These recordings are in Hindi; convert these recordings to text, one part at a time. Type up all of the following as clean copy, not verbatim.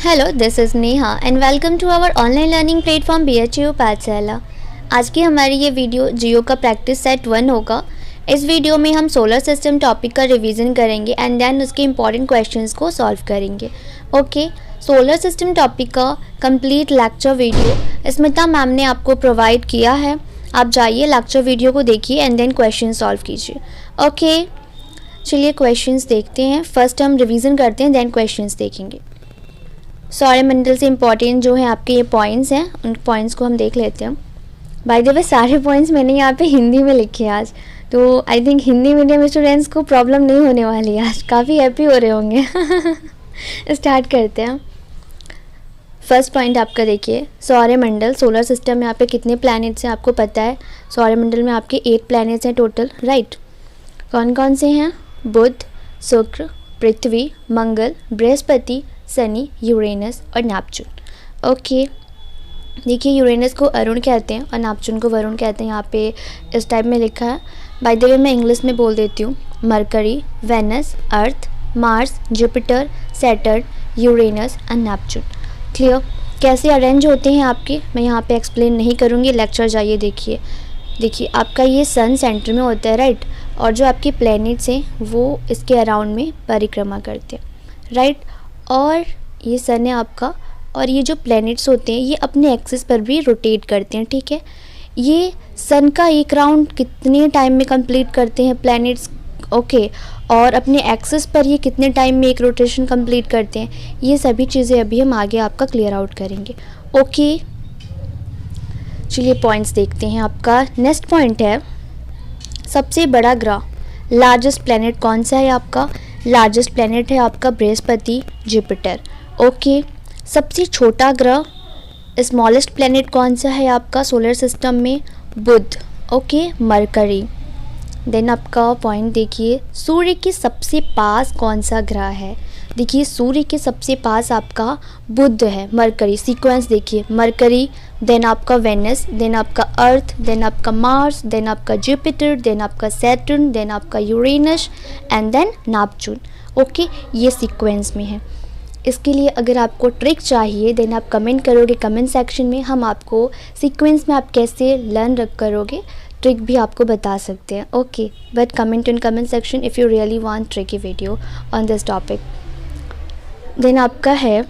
Hello, this is Neha and welcome to our online learning platform BHU Pathshala. आज की हमारी ये वीडियो जियो का प्रैक्टिस सेट 1 होगा। इस वीडियो में हम सोलर सिस्टम टॉपिक का रिवीजन करेंगे एंड देन उसके इंपॉर्टेंट क्वेश्चंस को सॉल्व करेंगे। ओके, सोलर सिस्टम टॉपिक का complete lecture video Smita ma'am ने आपको प्रोवाइड किया है। आप जाइए लेक्चर वीडियो को देखिए एंड देन क्वेश्चन सॉल्व कीजिए। ओके, चलिए क्वेश्चंस देखते हैं। फर्स्ट हम रिवीजन करते हैं, देन क्वेश्चंस देखेंगे। सौरमंडल से इम्पॉर्टेंट जो है आपके ये पॉइंट्स हैं, उन पॉइंट्स को हम देख लेते हैं। बाय द वे सारे पॉइंट्स मैंने यहाँ पे हिंदी में लिखे हैं आज, तो I think Hindi medium students को प्रॉब्लम नहीं होने वाली है, आज काफ़ी हैप्पी हो रहे होंगे। स्टार्ट करते हैं। फर्स्ट पॉइंट आपका देखिए, सौरमंडल सोलर सिस्टम में यहाँ पे कितने प्लैनेट्स हैं आपको पता है। सौरमंडल में आपके 8 प्लैनेट्स हैं टोटल, राइट। कौन कौन से हैं? बुध, शुक्र, पृथ्वी, मंगल, बृहस्पति, शनि, यूरेनस और नेपच्यून। ओके, देखिए यूरेनस को अरुण कहते हैं और नेपच्यून को वरुण कहते हैं। यहाँ पे इस टाइप में लिखा है। बाय द वे मैं इंग्लिश में बोल देती हूँ। Mercury, Venus, Earth, Mars, Jupiter, Saturn, Uranus and Neptune. Clear? कैसे अरेंज होते हैं आपके, मैं यहाँ पे एक्सप्लेन नहीं करूँगी, लेक्चर जाइए देखिए। देखिए आपका ये सन सेंटर में होता है, राइट, और जो आपके प्लैनेट्स हैं वो इसके अराउंड में परिक्रमा करते हैं, राइट। और ये सन है आपका, और ये जो प्लैनेट्स होते हैं ये अपने एक्सिस पर भी रोटेट करते हैं, ठीक है। ये सन का एक राउंड कितने टाइम में कंप्लीट करते हैं प्लैनेट्स, ओके, और अपने एक्सिस पर ये कितने टाइम में एक रोटेशन कंप्लीट करते हैं, ये सभी चीज़ें अभी हम आगे आपका क्लियर आउट करेंगे। ओके, चलिए पॉइंट्स देखते हैं। आपका नेक्स्ट पॉइंट है, सबसे बड़ा ग्रह, लार्जेस्ट प्लैनेट कौन सा है आपका? लार्जेस्ट प्लैनेट है आपका बृहस्पति, जुपिटर। ओके, सबसे छोटा ग्रह, स्मॉलेस्ट प्लैनेट कौन सा है आपका सोलर सिस्टम में? बुध। Okay, Mercury. देन आपका पॉइंट देखिए, सूर्य के सबसे पास कौन सा ग्रह है? देखिए सूर्य के सबसे पास आपका बुध है, मरकरी। सीक्वेंस देखिए, मरकरी, देन आपका वेनस, देन आपका अर्थ, देन आपका मार्स, देन आपका जुपिटर, देन आपका सैटर्न, देन आपका Uranus and then Neptune. Okay, ये सीक्वेंस में है। इसके लिए अगर आपको ट्रिक चाहिए देन आप कमेंट करोगे कमेंट सेक्शन में, हम आपको सीक्वेंस में आप कैसे लर्न करोगे ट्रिक भी आपको बता सकते हैं। Okay, but comment in comment section if you really want tricky video on this topic. Then आपका है,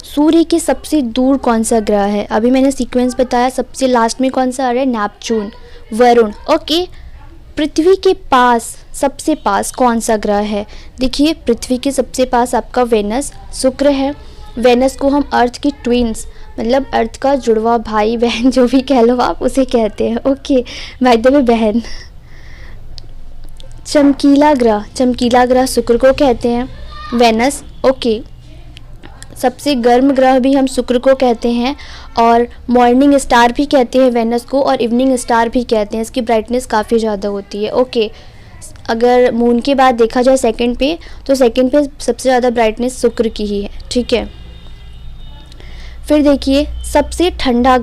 सूर्य के सबसे दूर कौन सा ग्रह है? अभी मैंने सीक्वेंस बताया, सबसे लास्ट में कौन सा आ रहा है? नेपच्यून, वरुण। ओके, पृथ्वी के पास सबसे पास कौन सा ग्रह है? देखिए पृथ्वी के सबसे पास आपका वेनस, शुक्र है। वेनस को हम अर्थ की ट्विंस, मतलब अर्थ का जुड़वा भाई बहन जो भी कह लो आप उसे कहते हैं। ओके, बाय द वे बहन। चमकीला ग्रह शुक्र को कहते हैं, वेनस। ओके, सबसे गर्म ग्रह भी हम शुक्र को कहते हैं, और मॉर्निंग स्टार भी कहते हैं वेनस को, और इवनिंग स्टार भी कहते हैं। इसकी ब्राइटनेस काफ़ी ज़्यादा होती है। ओके, अगर मून के बाद देखा जाए सेकंड पे, तो सेकंड पे सबसे ज़्यादा ब्राइटनेस शुक्र की ही है, ठीक है। फिर देखिए सबसे ठंडा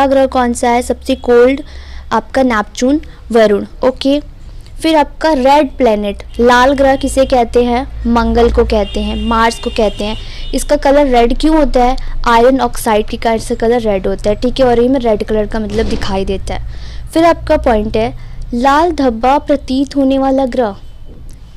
ग्रह कौन सा है? सबसे कोल्ड आपका नेपच्यून, वरुण। ओके, फिर आपका रेड प्लैनेट, लाल ग्रह किसे कहते हैं? मंगल को कहते हैं, मार्स को कहते हैं। इसका कलर रेड क्यों होता है? आयरन ऑक्साइड के कारण से कलर रेड होता है, ठीक है, और ये में रेड कलर का मतलब दिखाई देता है। फिर आपका पॉइंट है, लाल धब्बा प्रतीत होने वाला ग्रह।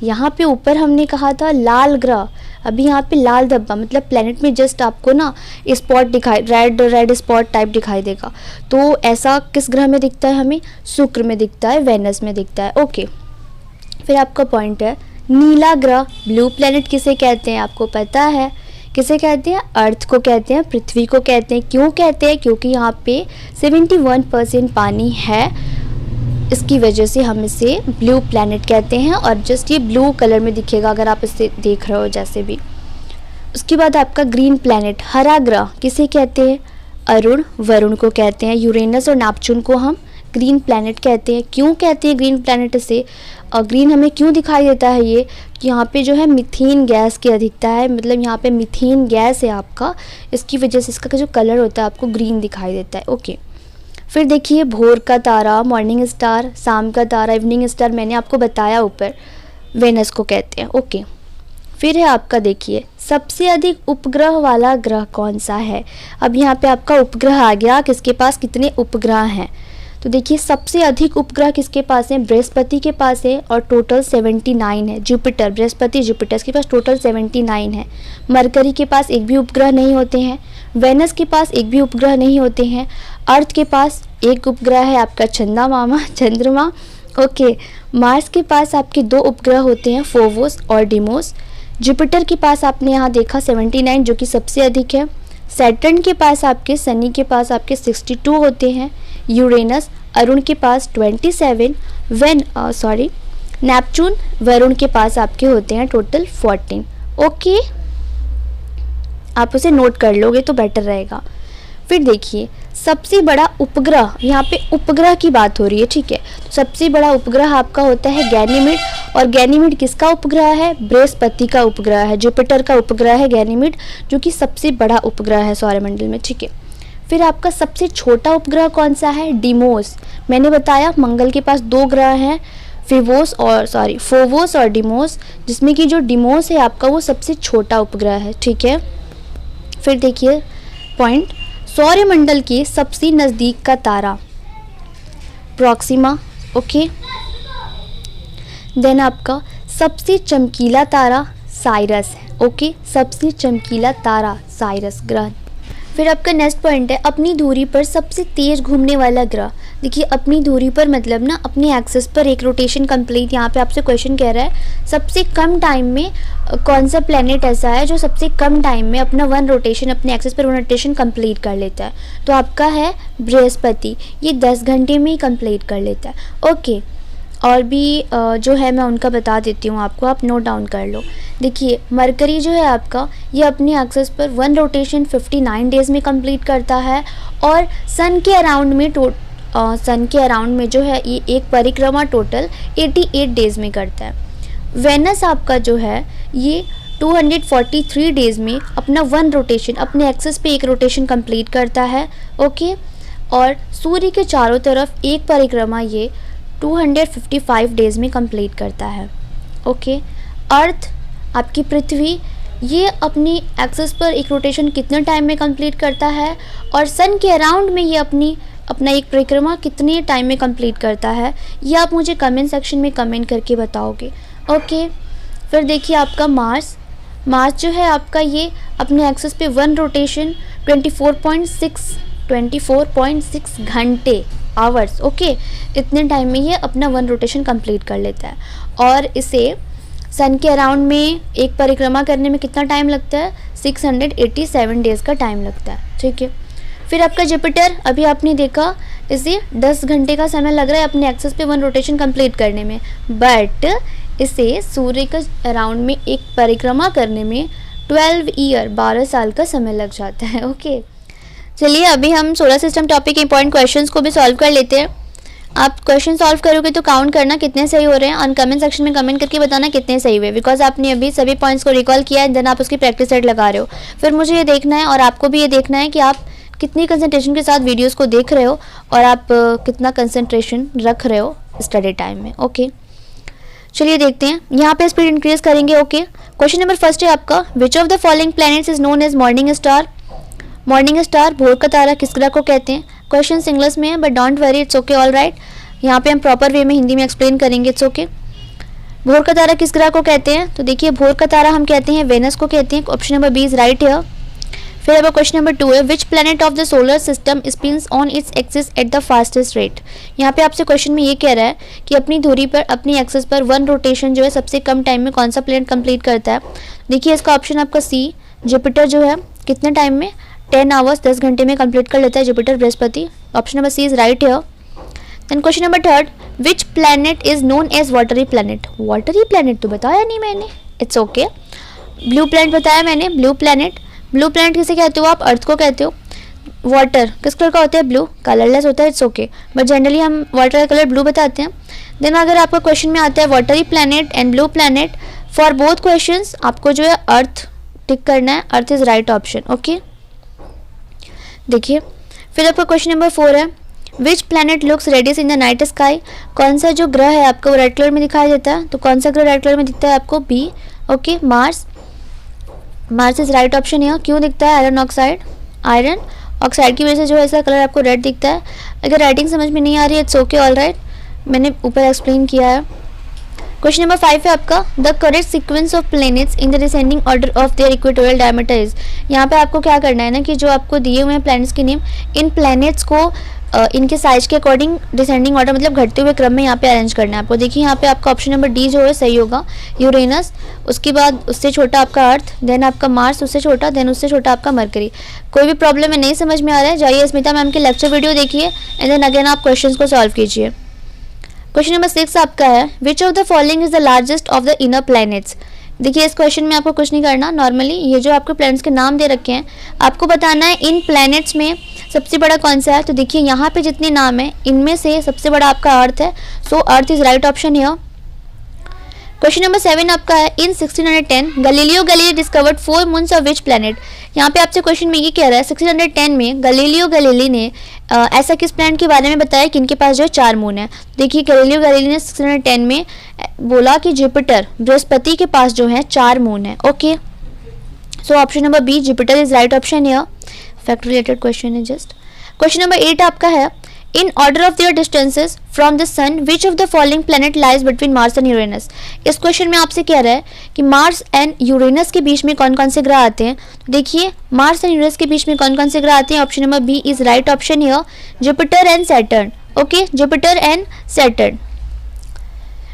यहाँ पे ऊपर हमने कहा था लाल ग्रह, अभी यहाँ पे लाल धब्बा मतलब प्लैनेट में जस्ट आपको ना स्पॉट दिखाई, रेड स्पॉट टाइप दिखाई देगा। तो ऐसा किस ग्रह में दिखता है हमें? शुक्र में दिखता है, वेनस में दिखता है। ओके, फिर आपका पॉइंट है, नीला ग्रह, ब्लू प्लैनेट किसे कहते हैं आपको पता है? किसे कहते हैं? अर्थ को कहते हैं, पृथ्वी को कहते हैं। क्यों कहते हैं? क्योंकि यहाँ पे 71% पानी है, इसकी वजह से हम इसे ब्लू प्लैनेट कहते हैं, और जस्ट ये ब्लू कलर में दिखेगा अगर आप इसे देख रहे हो जैसे भी। उसके बाद आपका ग्रीन प्लैनेट, हरा ग्रह किसे कहते हैं? अरुण, वरुण को कहते हैं। यूरेनस और नेपच्यून को हम ग्रीन प्लैनेट कहते हैं। क्यों कहते हैं ग्रीन प्लैनेट से? और ग्रीन हमें क्यों दिखाई देता है ये? कि यहाँ पे जो है मीथेन गैस की अधिकता है, मतलब यहाँ पे मीथेन गैस है आपका, इसकी वजह से इसका जो कलर होता है आपको ग्रीन दिखाई देता है। ओके, फिर देखिए भोर का तारा, मॉर्निंग स्टार, शाम का तारा, इवनिंग स्टार, मैंने आपको बताया ऊपर, वेनस को कहते हैं। ओके, फिर है आपका देखिए सबसे अधिक उपग्रह वाला ग्रह कौन सा है। अब यहाँ पे आपका उपग्रह आ गया, किसके पास कितने उपग्रह हैं। तो देखिए सबसे अधिक उपग्रह किसके पास है, बृहस्पति के पास है और टोटल 79 है। जुपिटर, बृहस्पति जुपिटर के पास टोटल 79 है। मरकरी के पास एक भी उपग्रह नहीं होते हैं। वेनस के पास एक भी उपग्रह नहीं होते हैं। अर्थ के पास एक उपग्रह है आपका चंद्रमा। ओके, मार्स के पास आपके 2 उपग्रह होते हैं, फोवोस और डिमोस। जुपिटर के पास आपने यहाँ देखा 79 जो कि सबसे अधिक है। सैटर्न के पास आपके, शनि के पास आपके 62 होते हैं। यूरेनस, अरुण के पास 27, नेपच्यून, वरुण के पास आपके होते हैं टोटल 14। ओके, आप उसे नोट कर लोगे तो बेटर रहेगा। फिर देखिए सबसे बड़ा उपग्रह, यहाँ पे उपग्रह की बात हो रही है, ठीक है। तो सबसे बड़ा उपग्रह आपका होता है गैनीमेड, और गैनीमेड किसका उपग्रह है, बृहस्पति का उपग्रह है, जुपिटर का उपग्रह है गैनीमेड, जो कि सबसे बड़ा उपग्रह है सौरमंडल में, ठीक है। फिर आपका सबसे छोटा उपग्रह कौन सा है, डिमोस। मैंने बताया मंगल के पास 2 ग्रह हैं, फोवोस और डिमोस, जिसमें कि जो डिमोस है आपका वो सबसे छोटा उपग्रह है, ठीक है। फिर देखिए पॉइंट, सौरमंडल के सबसे नज़दीक का तारा प्रॉक्सिमा। ओके, देन आपका सबसे चमकीला तारा साइरस है। ओके, सबसे चमकीला तारा साइरस ग्रह। फिर आपका नेक्स्ट पॉइंट है अपनी धुरी पर सबसे तेज घूमने वाला ग्रह। देखिए अपनी धुरी पर मतलब ना अपने एक्सिस पर एक रोटेशन कंप्लीट, यहाँ पे आपसे क्वेश्चन कह रहा है सबसे कम टाइम में कौन सा प्लेनेट ऐसा है जो सबसे कम टाइम में अपना 1 रोटेशन, अपने एक्सिस पर 1 रोटेशन कंप्लीट कर लेता है। तो आपका है बृहस्पति, ये 10 घंटे में ही कंप्लीट कर लेता है। ओके, और भी जो है मैं उनका बता देती हूँ आपको, आप नोट डाउन कर लो। देखिए मरकरी जो है आपका, ये अपने एक्सिस पर 1 रोटेशन 59 डेज़ में कंप्लीट करता है, और सन के अराउंड में जो है ये एक परिक्रमा टोटल 88 डेज़ में करता है। वेनस आपका जो है ये 243 डेज़ में अपना 1 रोटेशन, अपने एक्सिस पे एक रोटेशन कंप्लीट करता है। ओके, और सूर्य के चारों तरफ एक परिक्रमा ये 255 डेज़ में कंप्लीट करता है। ओके, अर्थ आपकी पृथ्वी, ये अपनी एक्सिस पर एक रोटेशन कितने टाइम में कंप्लीट करता है, और सन के अराउंड में ये अपना एक परिक्रमा कितने टाइम में कंप्लीट करता है, ये आप मुझे कमेंट सेक्शन में कमेंट करके बताओगे। ओके, फिर देखिए आपका मार्स जो है आपका, ये अपने एक्सिस पे 1 रोटेशन 24.6 घंटे आवर्स, ओके, इतने टाइम में ये अपना 1 रोटेशन कंप्लीट कर लेता है। और इसे सन के अराउंड में एक परिक्रमा करने में कितना टाइम लगता है, 687 डेज़ का टाइम लगता है, ठीक है। फिर आपका जुपिटर, अभी आपने देखा इसे 10 घंटे का समय लग रहा है अपने एक्सिस पे 1 रोटेशन कंप्लीट करने में, बट इसे सूर्य के अराउंड में एक परिक्रमा करने में 12 साल का समय लग जाता है। ओके, चलिए अभी हम सोलर सिस्टम टॉपिक के इंपॉर्टेंट क्वेश्चंस को भी सॉल्व कर लेते हैं। आप क्वेश्चन सॉल्व करोगे तो काउंट करना कितने सही हो रहे हैं, और कमेंट सेक्शन में कमेंट करके बताना कितने सही हुए, बिकॉज आपने अभी सभी पॉइंट्स को रिकॉल किया है, देन आप उसकी प्रैक्टिस सेट लगा रहे हो। फिर मुझे ये देखना है और आपको भी ये देखना है कि आप कितनी कंसंट्रेशन के साथ वीडियोस को देख रहे हो और आप कितना कंसंट्रेशन रख रहे हो स्टडी टाइम में। ओके, चलिए देखते हैं, यहाँ पे स्पीड इंक्रीज करेंगे। ओके, क्वेश्चन नंबर फर्स्ट है आपका, which of the following planets is known as morning star. Morning star, भोर का तारा, किस ग्रह को कहते हैं। क्वेश्चन इंग्लिश में है but don't worry, it's okay, all right. यहाँ पे हम प्रॉपर वे में हिंदी में एक्सप्लेन करेंगे, इट्स ओके। भोर का तारा किस ग्रह को कहते हैं, तो देखिए भोर का तारा हम कहते हैं वेनस को कहते हैं। Option number B is right here. फिर अब क्वेश्चन नंबर 2 है, which planet of the solar system spins on its axis at the fastest rate. यहाँ पे आपसे क्वेश्चन में ये कह रहा है कि अपनी धुरी पर, अपनी एक्सिस पर 1 रोटेशन जो है सबसे कम टाइम में कौन सा प्लैनेट कंप्लीट करता है। देखिए इसका ऑप्शन आपका सी, जुपिटर जो है कितने टाइम में, 10 आवर्स 10 घंटे में कंप्लीट कर लेता है Jupiter, Brihaspati. Option number C is right here. Then question number 3, which planet is known as watery planet. Watery planet तो बताया नहीं मैंने, इट्स ओके। ब्लू प्लैनेट बताया मैंने, ब्लू प्लैनेट। ब्लू प्लैनेट किसे कहते हो आप, अर्थ को कहते हो। वाटर किस कलर का होता है, ब्लू, कलरलेस होता है, इट्स ओके, बट जनरली हम वाटर का कलर ब्लू बताते हैं। देन अगर आपका क्वेश्चन में आता है watery planet and blue planet, for both questions आपको जो है अर्थ टिक करना है, earth is right option. Okay, देखिए फिर आपका क्वेश्चन नंबर 4 है, which planet looks radius in the night sky. कौन सा जो ग्रह है आपको रेड कलर में दिखाई देता है, तो कौन सा ग्रह रेड कलर में दिखता है आपको, B, okay, Mars is right option है। क्यों दिखता है आयरन ऑक्साइड? आयरन ऑक्साइड की वजह से जो है इसका कलर आपको रेड दिखता है। अगर राइटिंग समझ में नहीं आ रही है इट्स ओके, ऑल राइट, मैंने ऊपर एक्सप्लेन किया है। क्वेश्चन नंबर 5 है आपका, the correct sequence of planets in the descending order of there equatorial diameter is. यहाँ पे आपको क्या करना है ना कि जो आपको दिए हुए हैं प्लैनेट्स के नेम, इन प्लैनेट्स को इनके साइज के अकॉर्डिंग डिसेंडिंग ऑर्डर मतलब घटते हुए क्रम में यहाँ पे अरेंज करना है आपको। देखिए यहाँ पे आपका ऑप्शन नंबर डी जो है सही होगा, यूरेनस, उसके बाद उससे छोटा आपका अर्थ, देन आपका मार्स उससे छोटा, देन उससे छोटा आपका मरकरी। कोई भी प्रॉब्लम है नहीं समझ में आ रहा है, जाइए स्मिता मैम के लेक्चर वीडियो देखिए एंड देन अगेन आप क्वेश्चन को सॉल्व कीजिए। क्वेश्चन नंबर 6 आपका है, which of the following is the largest of the inner planets. देखिए इस क्वेश्चन में आपको कुछ नहीं करना, नॉर्मली ये जो आपको प्लैनेट्स के नाम दे रखे हैं आपको बताना है इन प्लैनेट्स में सबसे बड़ा कौन सा है। तो देखिए यहाँ पे जितने नाम है इनमें से सबसे बड़ा आपका अर्थ है, सो अर्थ इज राइट ऑप्शन है। क्वेश्चन नंबर 7 आपका है, इन 1610 Galileo Galilei discovered 4 moons of which planet. यहाँ पे आपसे क्वेश्चन में ये कह रहा है 1610 में गैलीलियो गैलीली ने ऐसा किस प्लैनेट के बारे में बताया कि इनके पास जो है 4 मून है। देखिए गैलीलियो गैलीली ने 1610 में बोला कि जुपिटर बृहस्पति के पास जो है 4 मून है। Okay, so option number B Jupiter is right option है। फैक्ट रिलेटेड क्वेश्चन है जस्ट। क्वेश्चन नंबर 8 आपका है, in order of their distances from the sun which of the following planet lies between Mars and Uranus. इस क्वेश्चन में आपसे कह रहा है कि मार्स एंड यूरेनस के बीच में कौन कौन से ग्रह आते हैं। तो देखिए मार्स एंड यूरेनस के बीच में कौन कौन से ग्रह आते हैं, option number B is right option here, Jupiter and Saturn. Okay, Jupiter and Saturn.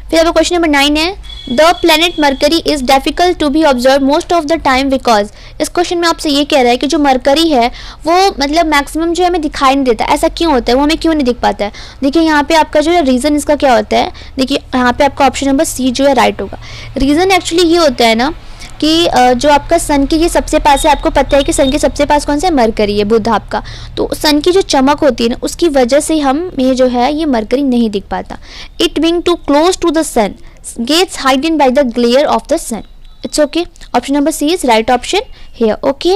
फिर अब क्वेश्चन नंबर 9 है, the planet Mercury is difficult to be observe most of the time because. इस क्वेश्चन में आपसे ये कह रहा है कि जो मरकरी है वो मतलब मैक्सिमम जो है हमें दिखाई नहीं देता, ऐसा क्यों होता है, वो हमें क्यों नहीं दिख पाता है। देखिए यहाँ पे आपका जो है रीज़न इसका क्या होता है, देखिए यहाँ पे आपका ऑप्शन नंबर सी जो है राइट होगा। रीज़न एक्चुअली ये होता है ना कि जो आपका सन के ये सबसे पास है, आपको पता है कि सन के सबसे पास कौन सा है, मरकरी है, बुध आपका। तो सन की जो चमक होती है ना उसकी वजह से हम ये जो है ये मरकरी नहीं दिख पाता। It being too close to the sun gets hidden by the glare of the sun. It's okay. Option number C is right option here. Okay.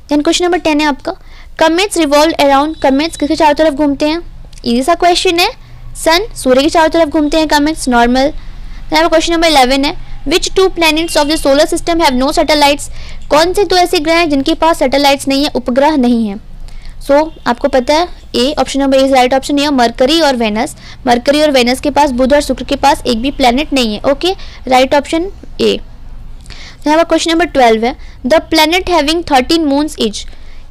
Then question number 10 है आपका, comets revolve around, comets किसके चारों तरफ घूमते हैं, इजी सा क्वेश्चन है, सन सूर्य के चारों तरफ घूमते हैं comets, normal. then question number 11 है, which two planets of the solar system have no satellites। कौन से दो ऐसे ग्रह हैं जिनके पास सैटेलाइट्स नहीं है, उपग्रह नहीं है। आपको पता है A option number is right option है, मरकरी और वेनस। मरकरी और वेनस के पास, बुध और शुक्र के पास एक भी प्लैनेट नहीं है। Okay, right option A. यहाँ पर क्वेश्चन नंबर 12 है, the planet having 13 moons each.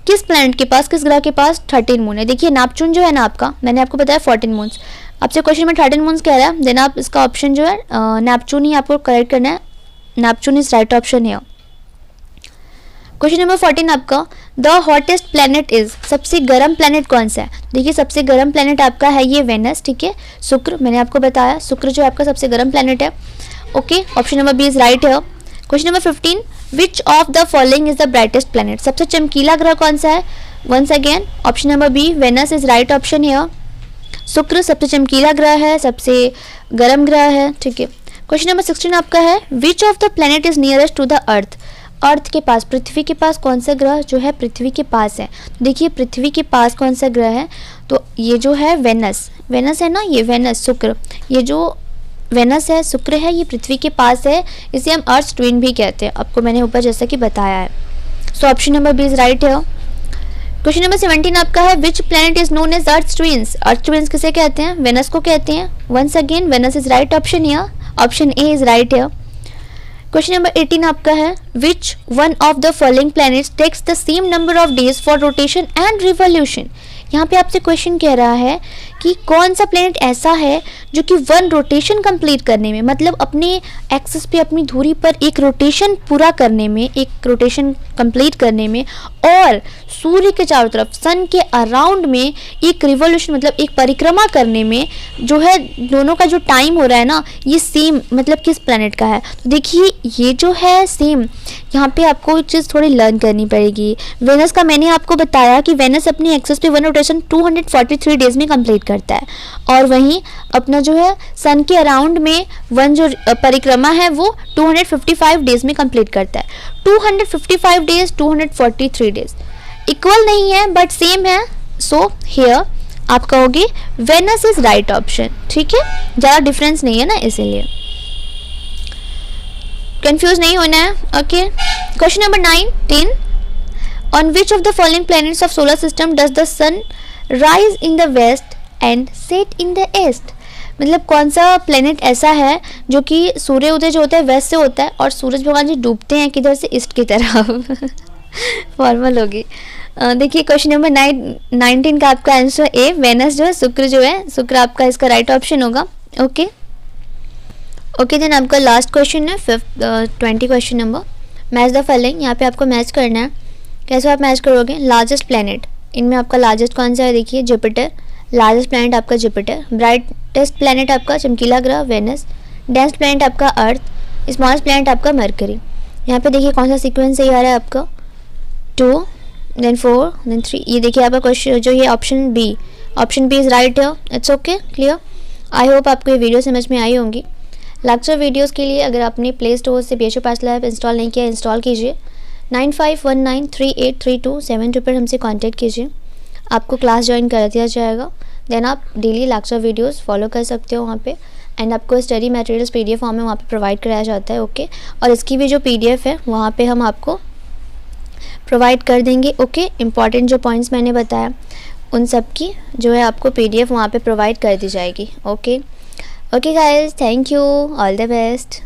किस प्लैनेट के पास, किस ग्रह के पास 13 मून है। देखिए नेपच्यून जो है ना आपका, मैंने आपको बताया 14 मून्स, आपसे क्वेश्चन में 13 मून्स कह रहा है, देन आप इसका ऑप्शन जो है नेपच्यून ही आपको करेक्ट करना है, नेपच्यून इज राइट ऑप्शन है। क्वेश्चन नंबर 14 आपका, द हॉटेस्ट प्लैनेट इज। सबसे गर्म प्लैनेट कौन सा है। देखिए सबसे गर्म प्लैनेट आपका है ये वेनस, ठीक है, शुक्र, मैंने आपको बताया शुक्र जो आपका सबसे गर्म प्लैनेट है। Okay, option number B is right है। Question number 15, which of the following is the brightest planet. सबसे चमकीला ग्रह कौन सा है, once again option number B Venus is right option है। शुक्र सबसे चमकीला ग्रह है, सबसे गर्म ग्रह है, ठीक है। क्वेश्चन नंबर 16 आपका है, which of the planet is nearest to the earth. Earth के पास, पृथ्वी के पास कौन सा ग्रह जो है पृथ्वी के पास है। देखिए पृथ्वी के पास कौन सा ग्रह है, तो ये जो है वेनस, वेनस है ना, ये वेनस शुक्र, ये जो वेनस है शुक्र है, ये पृथ्वी के पास है, इसे हम अर्थ ट्विन भी कहते हैं, आपको मैंने ऊपर जैसा कि बताया है। So option number B is right है। क्वेश्चन नंबर 17 आपका है, which planet is known as Earth twins. Earth twins किसे कहते हैं, वेनस को कहते हैं। Once again Venus is right option है, ऑप्शन ए इज राइट है। क्वेश्चन नंबर 18 आपका है, which one of the following planets takes the same number of days for rotation and revolution. यहाँ पे आपसे क्वेश्चन कह रहा है कि कौन सा प्लैनेट ऐसा है जो कि वन रोटेशन कंप्लीट करने में, मतलब अपने एक्सिस पे, अपनी धुरी पर एक रोटेशन पूरा करने में, एक रोटेशन कंप्लीट करने में, और सूर्य के चारों तरफ सन के अराउंड में एक रिवॉल्यूशन मतलब एक परिक्रमा करने में जो है दोनों का जो टाइम हो रहा है ना, ये सेम मतलब किस प्लैनेट का है। तो देखिए ये जो है सेम, यहाँ पे आपको एक चीज़ थोड़ी लर्न करनी पड़ेगी। वेनस का मैंने आपको बताया कि वेनस अपनी एक्सिस पे वन रोटेशन 243 डेज में कंप्लीट करता है, और वहीं अपना जो है सन के अराउंड में वन जो परिक्रमा है वो 255 डेज में कंप्लीट करता है। 255 डेज 243 डेज इक्वल नहीं है बट सेम है। सो हियर आप कहोगे वेनस इज राइट ऑप्शन, ठीक है, ज़्यादा डिफरेंस नहीं है ना इसीलिए। कंफ्यूज नहीं होना है। Okay, question number 19। On which of the following planets of solar system does the sun rise in the west and set in the east. मतलब कौन सा प्लेनेट ऐसा है जो कि सूर्य उदय जो होता है वेस्ट से होता है और सूरज भगवान जी डूबते हैं किधर से, ईस्ट की तरफ। फॉर्मल होगी। देखिए क्वेश्चन नंबर 19 का आपका आंसर ए, वेनस जो है, शुक्र जो है, शुक्र आपका इसका राइट ऑप्शन होगा। ओके ओके, देन आपका लास्ट क्वेश्चन है 20 question number. Match the following. यहाँ पे आपको मैच करना है। कैसे आप मैच करोगे? लार्जेस्ट प्लेनेट, इनमें आपका लार्जेस्ट कौन सा है? देखिए जुपिटर, लार्जेस्ट प्लेनेट आपका जुपिटर। ब्राइटेस्ट प्लेनेट आपका चमकीला ग्रह वेनस। डेंस प्लेनेट आपका अर्थ। स्मॉलेस्ट प्लेनेट आपका मरकरी। यहाँ पे देखिए कौन सा सीक्वेंस सही आ रहा है आपका, 2 देन 4 देन 3। ये देखिए आपका क्वेश्चन जो ये ऑप्शन बी इज़ राइट है। It's okay, clear. I hope आपको ये वीडियो समझ में आई होंगी। लेक्चर वीडियोस के लिए अगर आपने प्ले स्टोर से BHU पाठशाला ऐप इंस्टॉल नहीं किया, इंस्टॉल कीजिए। 9519383272 पर हमसे कांटेक्ट कीजिए, आपको क्लास ज्वाइन कर दिया जाएगा। देन आप डेली लेक्चर वीडियोस फॉलो कर सकते हो वहाँ पे, एंड आपको स्टडी मटेरियल्स PDF फॉर्म में वहाँ पे प्रोवाइड कराया जाता है। ओके, और इसकी भी जो PDF है वहाँ पे हम आपको प्रोवाइड कर देंगे। ओके, इंपॉर्टेंट जो पॉइंट्स मैंने बताया उन सब की जो है आपको PDF वहाँ पे प्रोवाइड कर दी जाएगी। Okay okay guys, thank you, all the best.